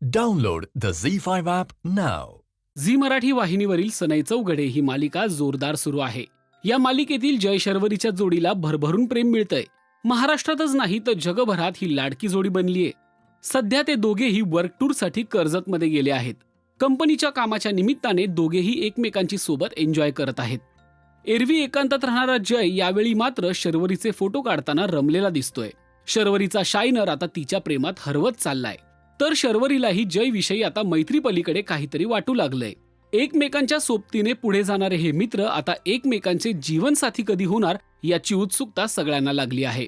Download the Z5 app now. Zee Marathi वाहिनीवरील सनई चौघडे ही मालिका जोरदार सुरू आहे. या मालिकेतील जय शर्वरीच्या जोडीला भरभरून प्रेम मिळतंय. महाराष्ट्रातच नाही तर जगभरात ही लाडकी जोडी बनलीये. सध्या ते दोघेही वर्क टूर साठी कर्जतमध्ये गेले आहेत. कंपनीच्या कामाच्या निमित्ताने दोघेही एकमेकांची सोबत एन्जॉय करत आहेत. एरवी एकांतात राहणारा जय यावेळी मात्र शर्वरीचे फोटो काढताना रमलेला दिसतोय. शर्वरीचा शायनर आता तिच्या प्रेमात हरवत चाललाय. तर शर्वरीलाही जय विषयी आता मैत्री पलीकडे काहीतरी वाटू लागलंय. एकमेकांच्या सोबतीने पुढे जाणारे हे मित्र आता एकमेकांचे जीवनसाथी कधी होणार याची उत्सुकता सगळ्यांना लागली आहे.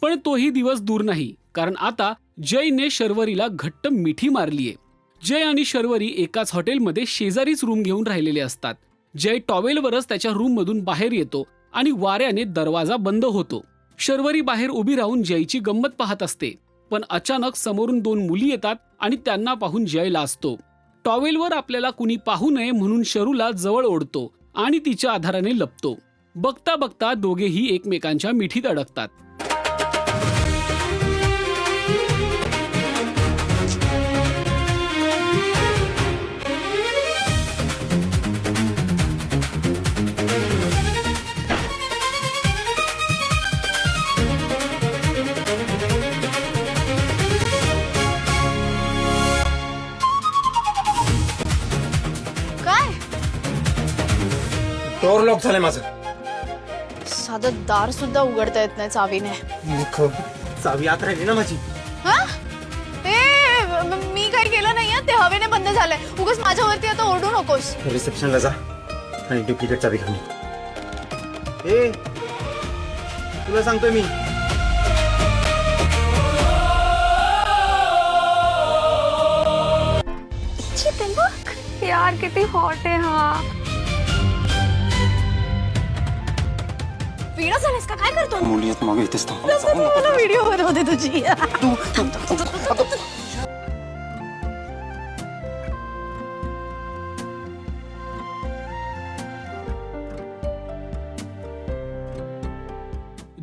पण तोही दिवस दूर नाही, कारण आता जयने शर्वरीला घट्ट मिठी मारलीये. जय आणि शर्वरी एकाच हॉटेलमध्ये शेजारीच रूम घेऊन राहिलेले असतात. जय टॉवेलवरच त्याच्या रूम मधून बाहेर येतो आणि वाऱ्याने दरवाजा बंद होतो. शर्वरी बाहेर उभी राहून जयची गंमत पाहत असते. पण अचानक समोरून दोन मुली येतात आणि त्यांना पाहून जय लाजतो. टॉवेलवर आपल्याला कुणी पाहू नये म्हणून शरूला जवळ ओढतो आणि तिच्या आधाराने लपतो. बघता बघता दोघेही एकमेकांच्या मिठीत अडकतात. डोर लॉक झालंय माझं. साधं दार सुद्धा उघडता येत नाही चावीने. चावी आत राहिली ना माझी. हा? मी काही केलं नाहीये, ते हवेने बंद झालंय. उगाच माझ्यावरती आता ओरडू नकोस. रिसेप्शनला जा आणि डुप्लिकेट चावी घेऊन ये. तुला सांगतोय मी. यार किती हॉट आहे हा. वीणा झालीस का? काय करतो? मुलीत मग इथेच मला व्हिडिओ बनवते तुझी.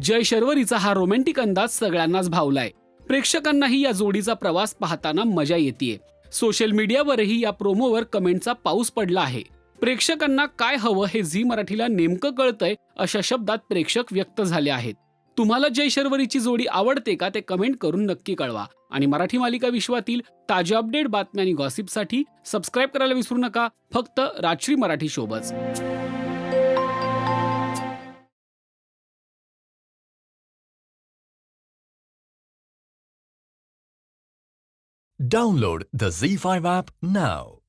जय शर्वरीचा हा रोमॅन्टिक अंदाज सगळ्यांनाच भावलाय. प्रेक्षकांनाही या जोडीचा प्रवास पाहताना मजा येतेय. सोशल मीडियावरही या प्रोमोवर कमेंटचा पाऊस पडला आहे. प्रेक्षकांना काय हवं हे झी मराठीला नेमकं कळतंय अशा शब्दात प्रेक्षक व्यक्त झाले आहेत. तुम्हाला जय शर्वरीची जोडी आवडते का ते कमेंट करून नक्की कळवा. आणि मराठी मालिका विश्वातील ताज्या अपडेट बातम्या आणि गॉसिपसाठी सबस्क्राईब करायला विसरू नका. फक्त Rajshri Marathi शोबच. Download the Z5 app now.